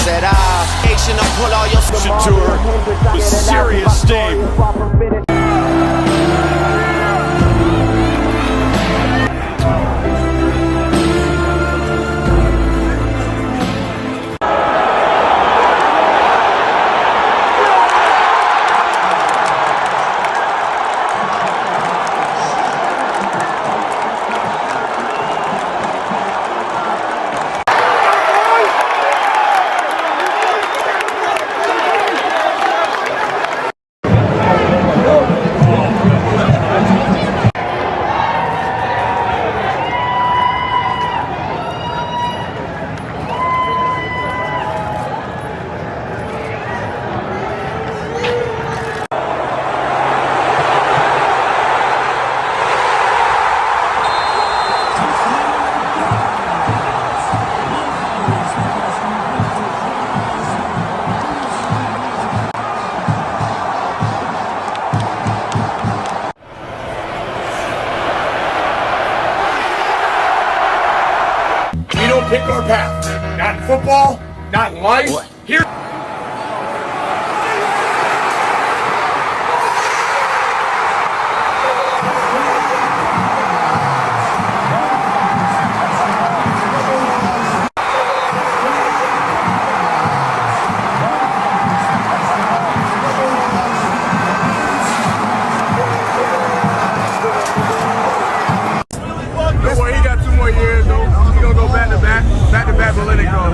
said, I pull all your tour with serious steam. We don't pick our path. Not in football, not in life. What? Here. Don't worry, he got 2 more years though. He gonna go back to back, but let it go.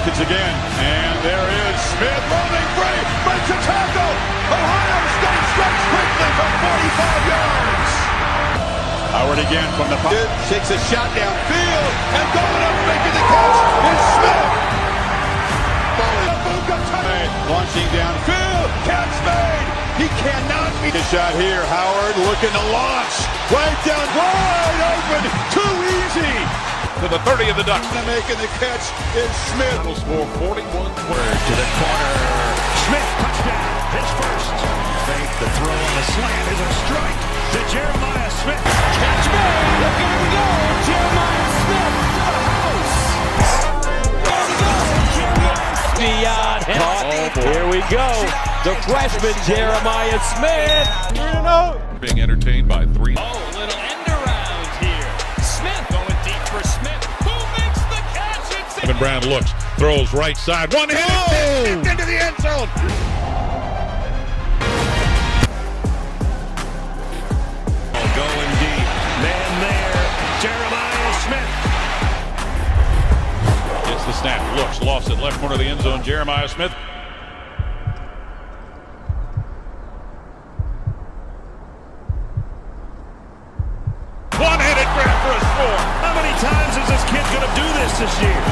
It's again, and there is Smith rolling free, breaks a tackle. Ohio State strikes quickly from 45 yards. Howard again from the pocket, takes a shot downfield, and going up making the catch is Smith. Launching downfield, catch made. He cannot be. A shot here, Howard looking to launch, right down, wide open, too easy. To the 30 of the Ducks. Making the catch is Smith. Will score 41-20. To the corner. Smith, touchdown. His first. Fake the throw on the slant is a strike to Jeremiah Smith. Catch made. Look at him go. Jeremiah Smith to the house. Beyond caught. Here we go. The freshman Jeremiah Smith. Being entertained by 3. Oh, a little end around here. Smith going deep for Smith. Who makes the catch? It's Evan Brown looks, throws right side, one hit, into the end zone. going deep. Man there. Jeremiah Smith. Gets the snap, looks, lost it, left corner of the end zone, Jeremiah Smith. One-handed grab for a score. How many times is this kid going to do this year?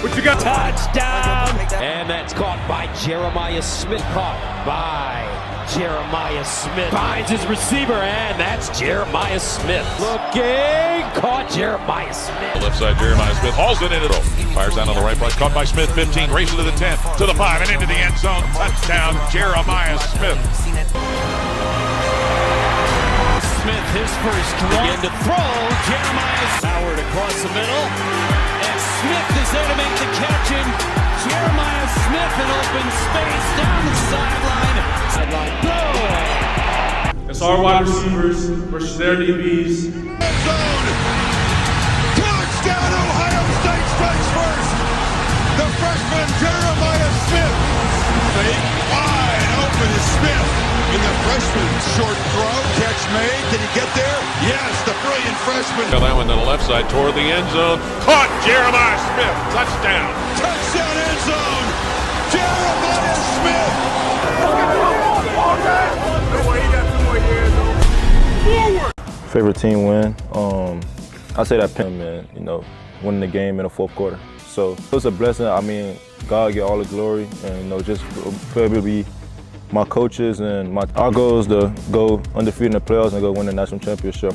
What you got? Touchdown! And that's caught by Jeremiah Smith. Caught by Jeremiah Smith. Finds his receiver, and that's Jeremiah Smith. Looking, caught Jeremiah Smith. The left side, Jeremiah Smith hauls it in it. Fires down on the right side, caught by Smith, 15, races to the 10, to the 5, and into the end zone. Touchdown, Jeremiah Smith. Smith, his first begin to throw. Jeremiah Howard across the middle. And Smith is there to make the catch. And Jeremiah Smith in open space down the sideline. Sideline, go! It's our wide receivers versus their DBs. End zone. Touchdown, Ohio State strikes first. The freshman, Jeremiah Smith. Fake, wide open is Smith. In the freshman, short throw, catch made. Did he get there? Yes, the brilliant freshman. That one to the left side toward the end zone. Caught Jeremiah Smith. Touchdown. Touchdown end zone. Jeremiah Smith. Favorite team win? I say that Penn, man, winning the game in the fourth quarter. So it was a blessing. I mean, God get all the glory, and just probably my coaches and our goal is to go undefeated in the playoffs and go win the national championship.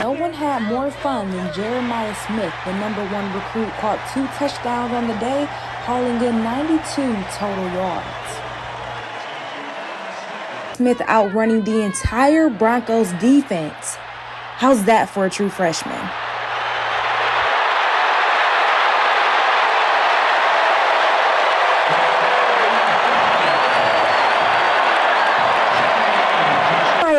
No one had more fun than Jeremiah Smith. The #1 recruit caught 2 touchdowns on the day, hauling in 92 total yards. Smith outrunning the entire Broncos defense. How's that for a true freshman?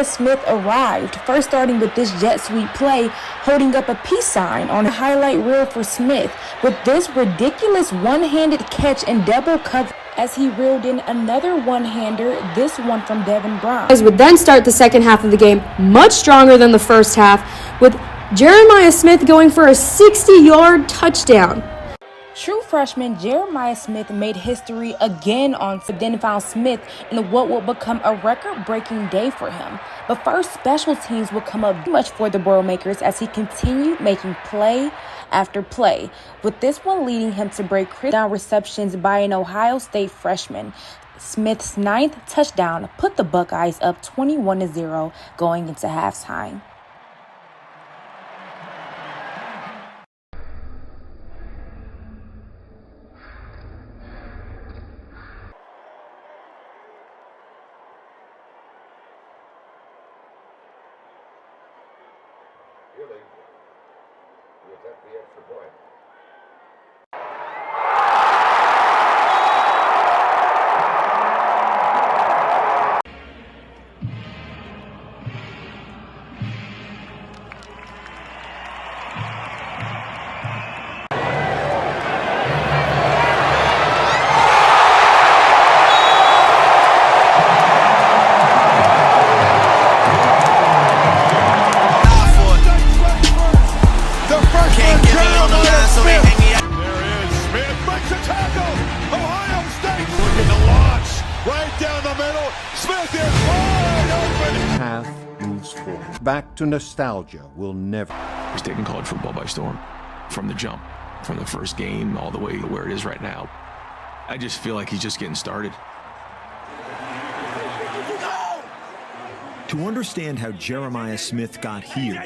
Smith arrived, first starting with this jet sweep play, holding up a peace sign on a highlight reel for Smith with this ridiculous one-handed catch and double cover as he reeled in another one-hander, this one from Devin Brown. Would then start the second half of the game much stronger than the first half, with Jeremiah Smith going for a 60-yard touchdown. True freshman Jeremiah Smith made history again on then found Smith in what will become a record-breaking day for him. But first, special teams will come up much for the Boilermakers as he continued making play after play, with this one leading him to break down receptions by an Ohio State freshman. Smith's 9th touchdown put the Buckeyes up 21-0 going into halftime. You attempt the extra point. Back to nostalgia will never. He's taken college football by storm from the jump, from the first game all the way to where it is right now. I just feel like he's just getting started. To understand how Jeremiah Smith got here,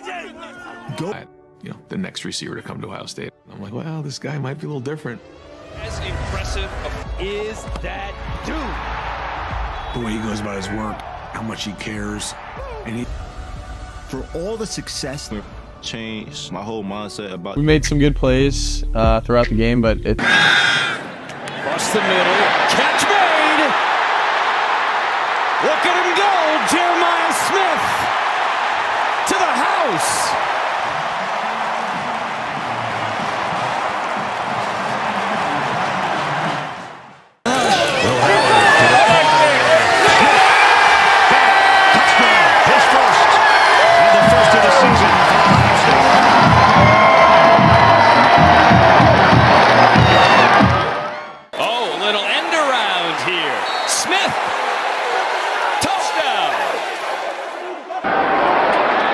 the next receiver to come to Ohio State. I'm like, well, this guy might be a little different. As impressive is that dude. The way he goes about his work, how much he cares, and for all the success, changed my whole mindset about. We made some good plays throughout the game, but it. Across the middle, catch made. Look at him go, Jeremiah Smith to the house.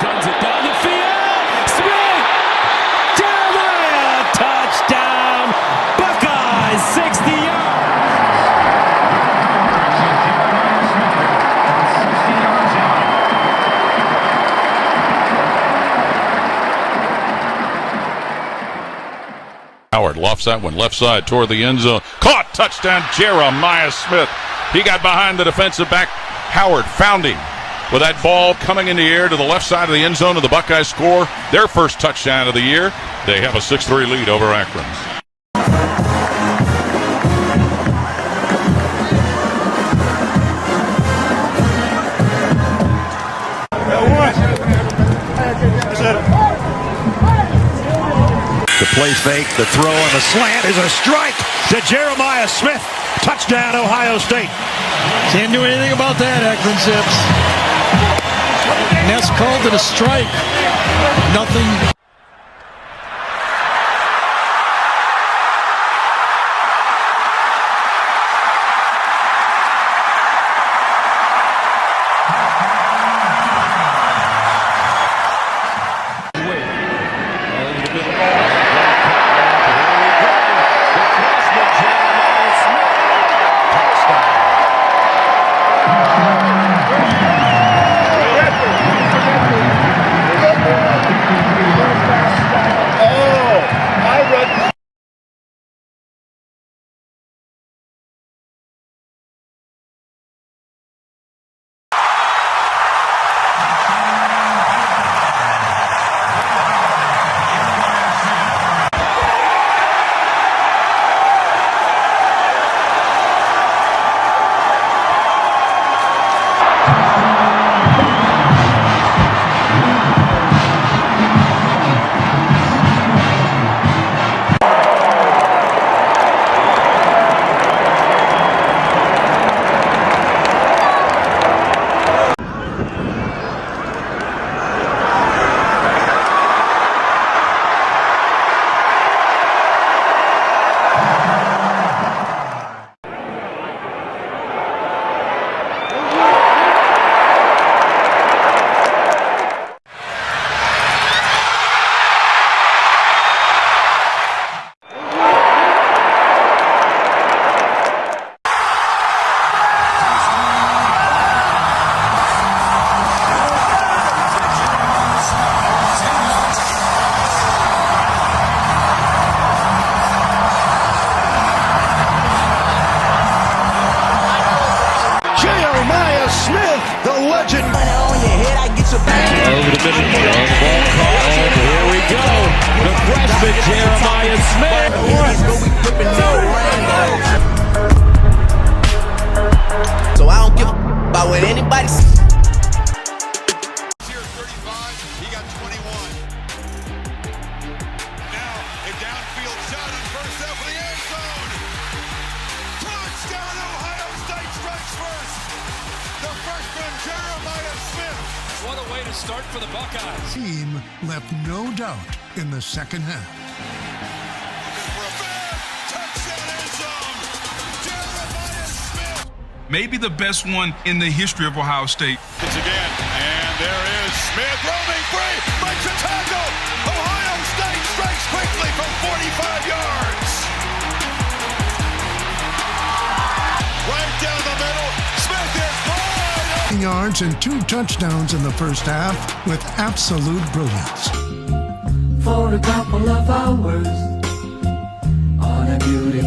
Runs it down the field. Howard lofts that one left side toward the end zone. Caught, touchdown, Jeremiah Smith. He got behind the defensive back. Howard found him with that ball coming in the air to the left side of the end zone, and the Buckeyes score their first touchdown of the year. They have a 6-3 lead over Akron. The play fake, the throw, and the slant is a strike to Jeremiah Smith. Touchdown, Ohio State. Can't do anything about that, Akron Zips. Ness called it a strike. Nothing. Over the middle, ball caught. Here we go. The freshman Jeremiah Smith. So I don't give a about what anybody says. Here 35, he got 21. Now a downfield shot on first down for the end zone. Touchdown, Ohio State strikes first. The freshman Jeremiah Smith. What a way to start for the Buckeyes. Team left no doubt in the second half. For a big touchdown end zone. Jeremiah Smith. Maybe the best one in the history of Ohio State. It's again, and there is Smith roaming free, breaks a tackle. Ohio State strikes quickly from 45 yards. Right down the middle, Smith is wide. Yards and 2 touchdowns in the first half with absolute brilliance. For a couple of hours on a beauty.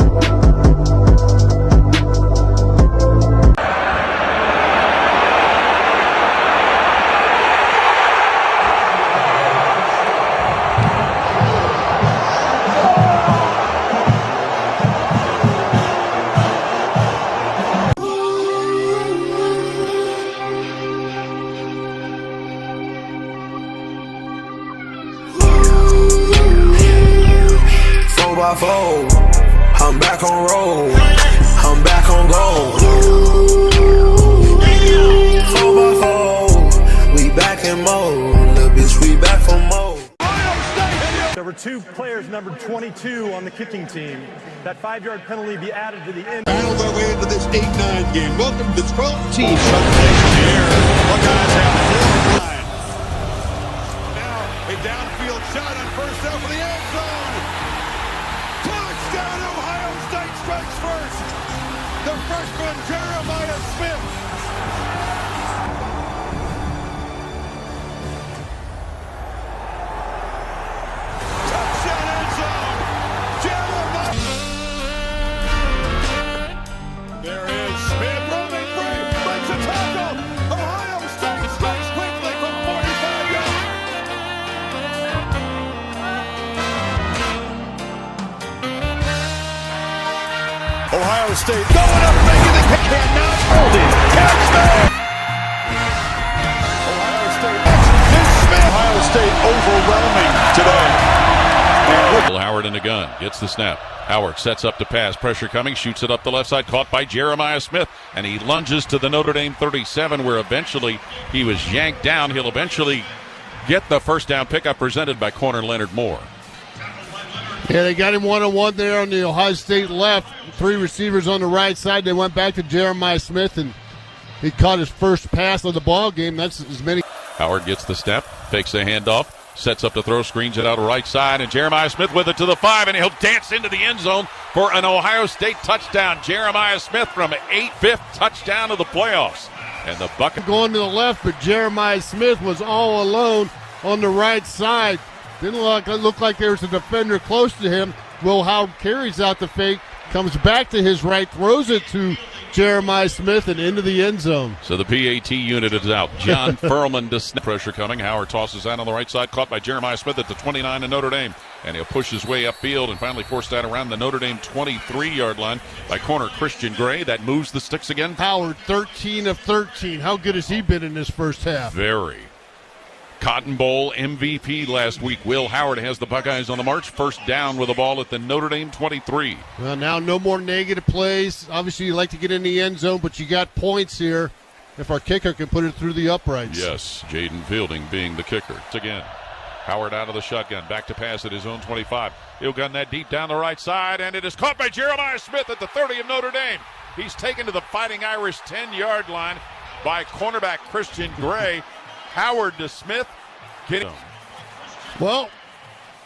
I'm back on roll. I'm back on goal. 4x4, we back in mode. Little bitch, we back for mode. There were 2 players numbered 22 on the kicking team. That 5-yard penalty be added to the end. Battle their way into this 8-9 game. Welcome to the 12th team. Shut the air. Buckeyes have 4-9. Now a downfield shot on first down for the end zone. Touchdown, Ohio State strikes first. The freshman Jeremiah Smith. Touchdown end zone. Ohio State going up, making the catch. Cannot hold it. Catch made. Ohio State. Smith. Ohio State overwhelming today. Will Howard in the gun. Gets the snap. Howard sets up to pass. Pressure coming. Shoots it up the left side. Caught by Jeremiah Smith. And he lunges to the Notre Dame 37, where eventually he was yanked down. He'll eventually get the first down pickup presented by corner Leonard Moore. Yeah, they got him one-on-one there on the Ohio State left. 3 receivers on the right side. They went back to Jeremiah Smith, and he caught his first pass of the ball game. That's as many. Howard gets the step, fakes the handoff, sets up to throw, screens it out right side, and Jeremiah Smith with it to the 5, and he'll dance into the end zone for an Ohio State touchdown. Jeremiah Smith from 5th touchdown of the playoffs. And the bucket going to the left, but Jeremiah Smith was all alone on the right side. Didn't look like there was a defender close to him. Will Howard carries out the fake, comes back to his right, throws it to Jeremiah Smith and into the end zone. So the PAT unit is out. John Furman to snap. Pressure coming. Howard tosses out on the right side, caught by Jeremiah Smith at the 29 of Notre Dame. And he'll push his way upfield and finally forced out around the Notre Dame 23-yard line by corner Christian Gray. That moves the sticks again. Howard, 13 of 13. How good has he been in this first half? Very. Cotton Bowl MVP last week. Will Howard has the Buckeyes on the march. First down with the ball at the Notre Dame 23. Well, now no more negative plays. Obviously, you like to get in the end zone, but you got points here if our kicker can put it through the uprights. Yes, Jaden Fielding being the kicker. It's again. Howard out of the shotgun. Back to pass at his own 25. He'll gun that deep down the right side, and it is caught by Jeremiah Smith at the 30 of Notre Dame. He's taken to the Fighting Irish 10-yard line by cornerback Christian Gray. Howard to Smith. Well,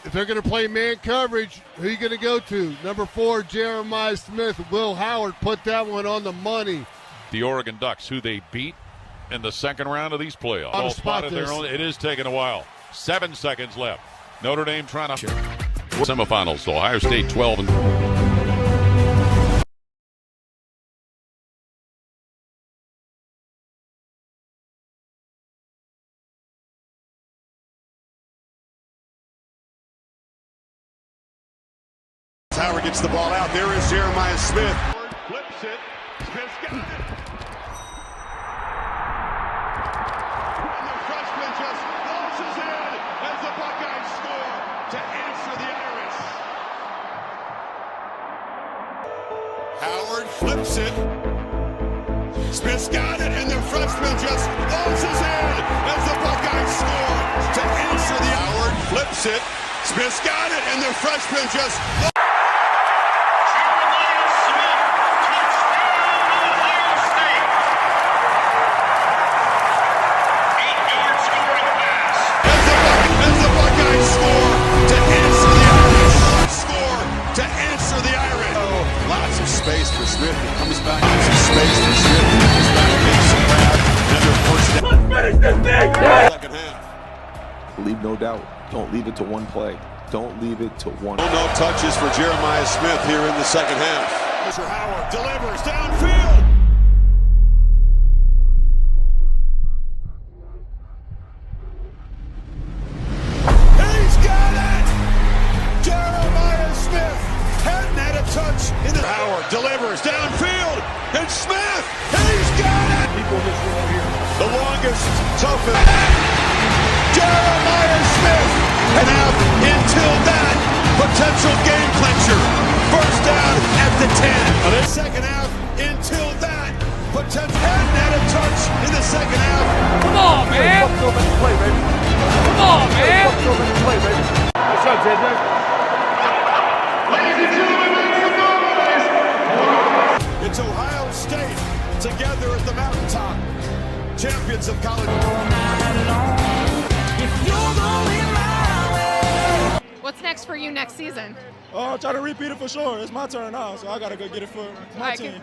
if they're going to play man coverage, who are you going to go to? Number 4, Jeremiah Smith. Will Howard put that one on the money. The Oregon Ducks, who they beat in the second round of these playoffs. All spotted their own. It is taking a while. 7 seconds left. Notre Dame trying to semifinals. So Ohio State 12 and. Howard gets the ball out. There is Jeremiah Smith. Flips it. Smith's got it. And the freshman just launches in as the Buckeyes score to answer the Irish. Howard flips it. Smith's got it, and the freshman just launches in as the Buckeyes score to answer the Howard flips it. Smith's got it, and the freshman just. Space for Smith. He comes back. Some space for Smith. He comes back. Makes some grab. Another first down. Let's finish this thing. Second half. Leave no doubt. Don't leave it to one play. Don't leave it to one. No touches for Jeremiah Smith here in the second half. Mr. Howard delivers downfield. He's got it. Jeremiah Smith hadn't had a touch in the. Howard delivers downfield, and Smith, he's got it. People in this room here. The longest, toughest. Jeremiah Smith, and out until that potential game clincher. First down at the 10. The second half until that potential. Hadn't had a touch in the second half. Come on, man. Come on, man. What's up, JJ? It's Ohio State together at the mountaintop. Champions of college. What's next for you next season? Oh, I'll try to repeat it for sure. It's my turn now, so I got to go get it for my team.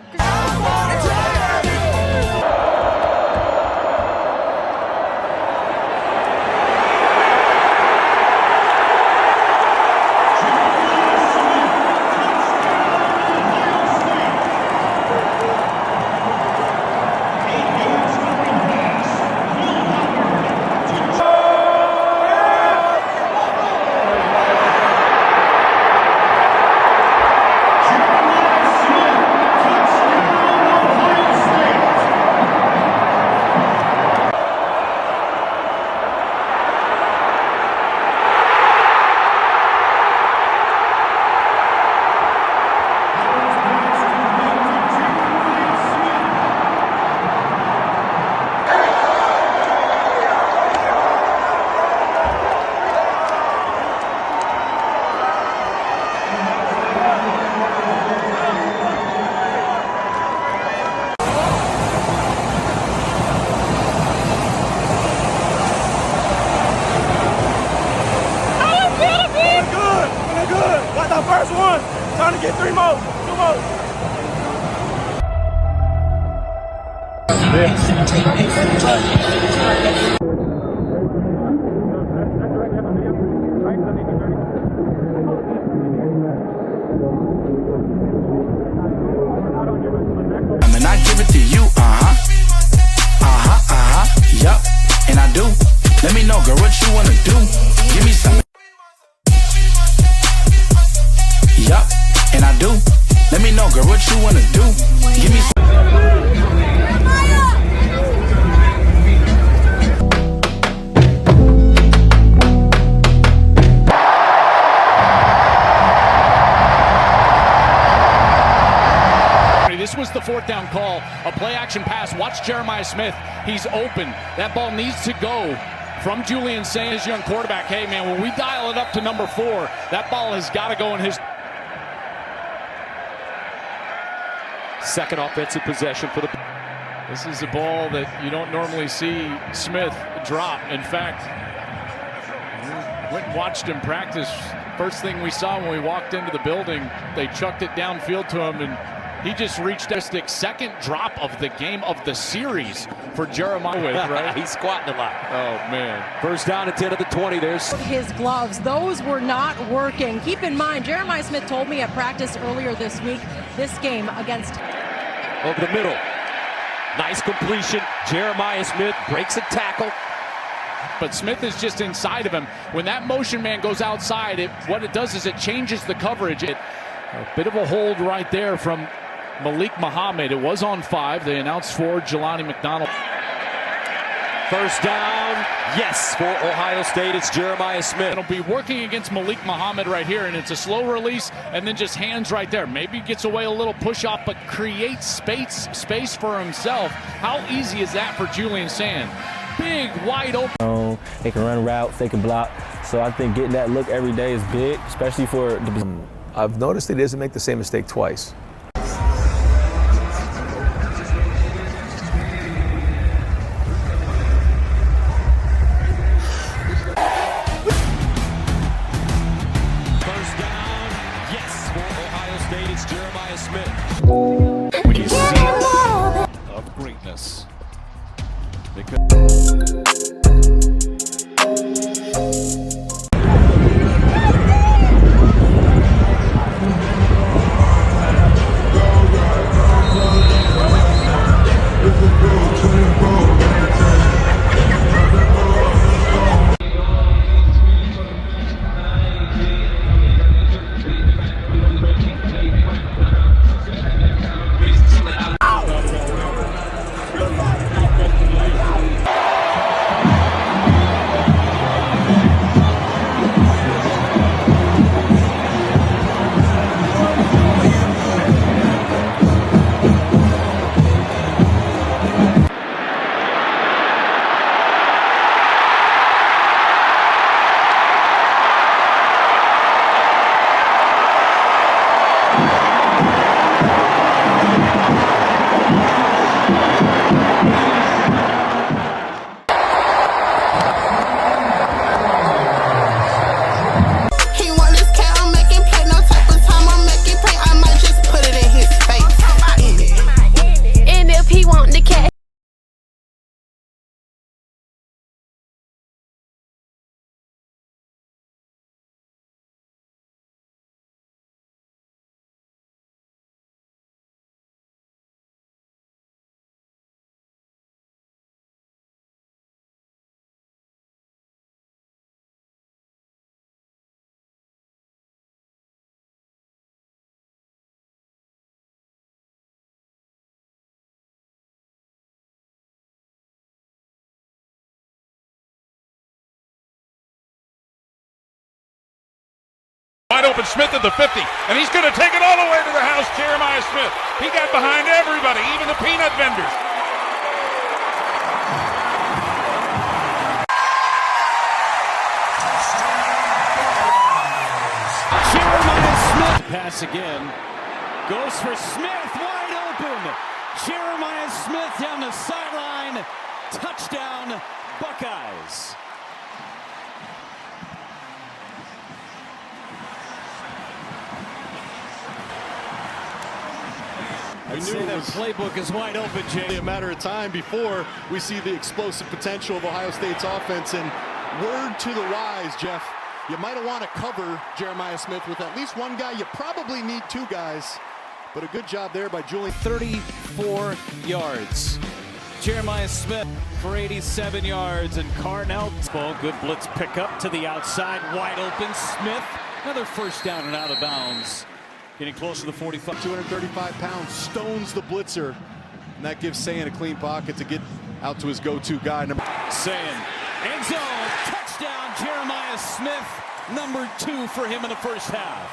Time to get 3 more. 2 more. And I give it to you, yup, and I do. Let me know, girl, what you wanna do. Give me some. Yup, and I do. Let me know, girl, what you wanna do. Give me some. This was the 4th down call, a play action pass. Watch Jeremiah Smith. He's open. That ball needs to go from Julian Saint, his young quarterback. Hey, man, when we dial it up to number 4, that ball has got to go in his Second offensive possession for the. This is a ball that you don't normally see Smith drop. In fact, we went and watched him practice. First thing we saw when we walked into the building, they chucked it downfield to him, and he just reached a second drop of the game of the series for Jeremiah, right? He's squatting a lot. Oh, man. First down at 10 of the 20. There's his gloves. Those were not working. Keep in mind, Jeremiah Smith told me at practice earlier this week, this game against... Over the middle. Nice completion. Jeremiah Smith breaks a tackle. But Smith is just inside of him. When that motion man goes outside, what it does is it changes the coverage. A bit of a hold right there from Malik Muhammad. It was on 5. They announced 4. Jelani McDonald. First down. Yes, for Ohio State, it's Jeremiah Smith. It'll be working against Malik Muhammad right here, and it's a slow release, and then just hands right there. Maybe gets away a little push off, but creates space for himself. How easy is that for Julian Sand? Big, wide open. They can run routes, they can block. So I think getting that look every day is big, especially for the. I've noticed he doesn't make the same mistake twice. Jeremiah Smith. When you see of greatness. Wide open Smith at the 50, and he's going to take it all the way to the house, Jeremiah Smith. He got behind everybody, even the peanut vendors. Jeremiah Smith. Pass again. Goes for Smith, wide open. Jeremiah Smith down the sideline. Touchdown, Buckeyes. I'd say that playbook is wide open, Jay. A matter of time before we see the explosive potential of Ohio State's offense. And word to the wise, Jeff, you might want to cover Jeremiah Smith with at least one guy. You probably need two guys, but a good job there by Julian. 34 yards. Jeremiah Smith for 87 yards, and Carnell. Good blitz pickup to the outside, wide open. Smith, another first down and out of bounds. Getting close to the 45. 235 pounds, stones the blitzer, and that gives Sayin a clean pocket to get out to his go-to guy. Sayin, end zone, touchdown, Jeremiah Smith, number 2 for him in the first half.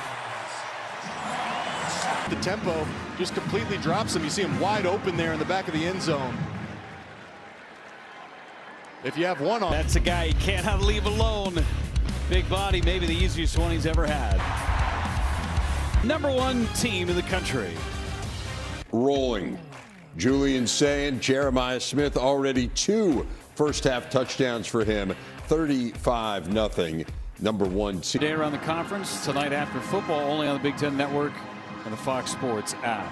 The tempo just completely drops him. You see him wide open there in the back of the end zone. If you have one on. That's a guy you cannot leave alone. Big body, maybe the easiest one he's ever had. Number 1 team in the country. Rolling. Julian Sayin, Jeremiah Smith, already 2 first-half touchdowns for him. 35-0. Number 1 team. Day around the conference, tonight after football, only on the Big Ten Network and the Fox Sports app.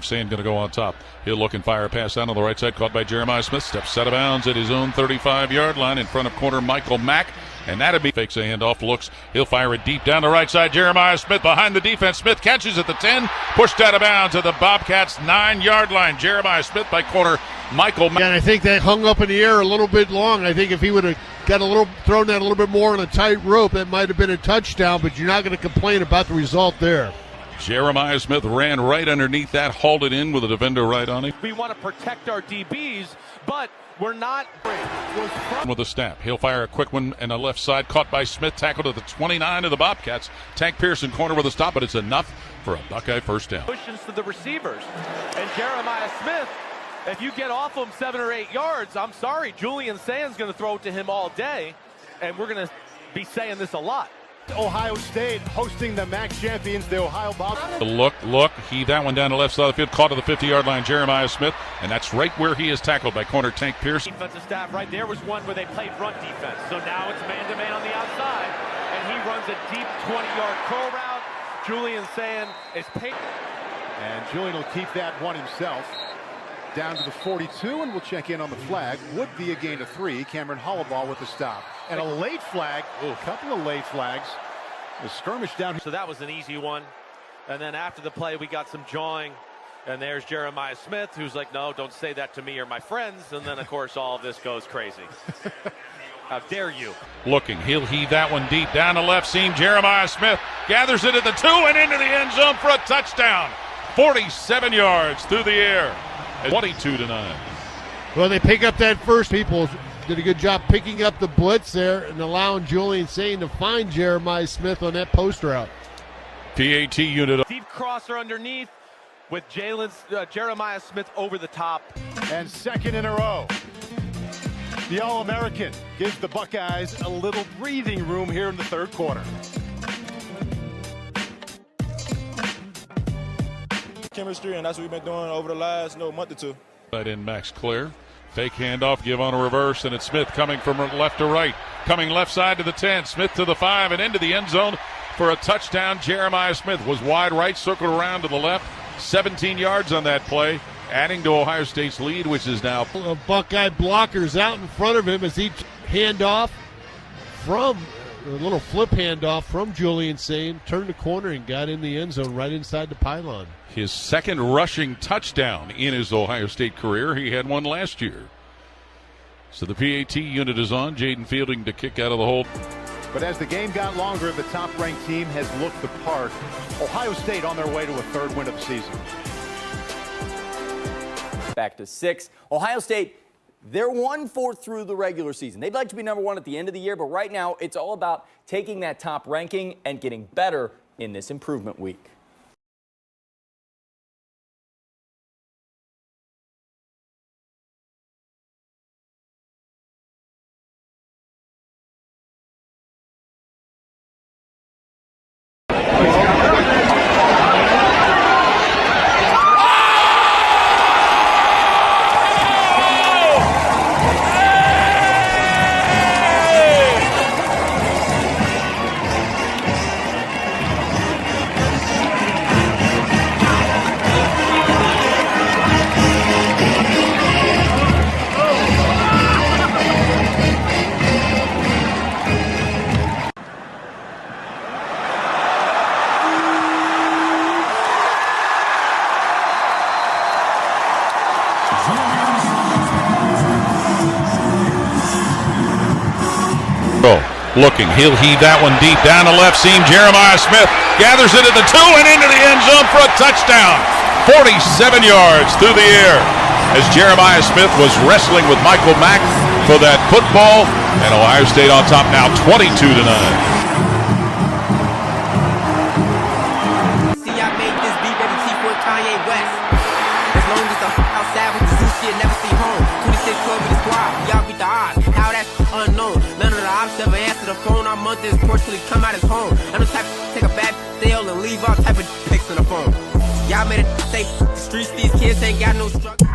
Sayin going to go on top. He'll look and fire a pass down on the right side, caught by Jeremiah Smith. Steps out of bounds at his own 35-yard line in front of corner Michael Mack. And that'll be fakes a handoff, looks. He'll fire it deep down the right side. Jeremiah Smith behind the defense. Smith catches at the 10, pushed out of bounds at the Bobcats' 9-yard line. Jeremiah Smith by corner Michael Mack. Yeah, and I think that hung up in the air a little bit long. I think if he would have got thrown that a little bit more on a tight rope, that might have been a touchdown, but you're not going to complain about the result there. Jeremiah Smith ran right underneath that, hauled it in with a defender right on him. We want to protect our DBs, but we're not with a snap. He'll fire a quick one and a left side, caught by Smith, tackled at the 29 of the Bobcats. Tank Pearson corner with a stop, but it's enough for a Buckeye first down. Pushes to the receivers, and Jeremiah Smith, if you get off him 7 or 8 yards, I'm sorry, Julian Sayin's going to throw it to him all day, and we're going to be saying this a lot. Ohio State hosting the MAC champions, the Ohio Bobcats. Look, heave that one down the left side of the field, caught to the 50-yard line, Jeremiah Smith, and that's right where he is tackled by corner Tank Pearson. Defensive staff right there was one where they played front defense, so now it's man-to-man on the outside, and he runs a deep 20-yard curl route. Julian Sayin is paid. And Julian will keep that one himself. Down to the 42, and we'll check in on the flag. Would be a gain of 3. Cameron Hollaball with the stop. And a late flag, a couple of late flags. The skirmish down here. So that was an easy one. And then after the play, we got some jawing. And there's Jeremiah Smith, who's like, no, don't say that to me or my friends. And then, of course, all of this goes crazy. How dare you? Looking, he'll heave that one deep down the left seam. Jeremiah Smith gathers it at the 2 and into the end zone for a touchdown. 47 yards through the air. 22-9. Well, they pick up that first. People did a good job picking up the blitz there and allowing Julian Sayin to find Jeremiah Smith on that post route. PAT unit. Deep crosser underneath with Jeremiah Smith over the top. And second in a row. The All-American gives the Buckeyes a little breathing room here in the third quarter. Chemistry, and that's what we've been doing over the last month or two. Right in Max Clear. Fake handoff, give on a reverse, and it's Smith coming from left to right. Coming left side to the 10, Smith to the 5 and into the end zone for a touchdown. Jeremiah Smith was wide right, circled around to the left. 17 yards on that play, adding to Ohio State's lead, which is now. Buckeye blockers out in front of him as he handoff from a little flip handoff from Julian Sayin, turned the corner and got in the end zone right inside the pylon. His second rushing touchdown in his Ohio State career. He had one last year. So the PAT unit is on. Jaden Fielding to kick out of the hole. But as the game got longer, the top-ranked team has looked the part. Ohio State on their way to a third win of the season. Back to 6. Ohio State, they're 1-4 through the regular season. They'd like to be number 1 at the end of the year, but right now it's all about taking that top ranking and getting better in this improvement week. looking. He'll heave that one deep down the left seam. Jeremiah Smith gathers it at the 2 and into the end zone for a touchdown. 47 yards through the air as Jeremiah Smith was wrestling with Michael Mack for that football. And Ohio State on top now 22-9. See, I made this beat, baby, T for Kanye West. As long as the outside with the zoo shit, never see home. 26 club with the squad, y'all beat the odds. How that's unknown. None of the ops ever answer the phone. Our month is fortunately come out as home. I'm the type to take a bad deal and leave all type of pics on the phone. Y'all made it safe. The streets, these kids ain't got no structure.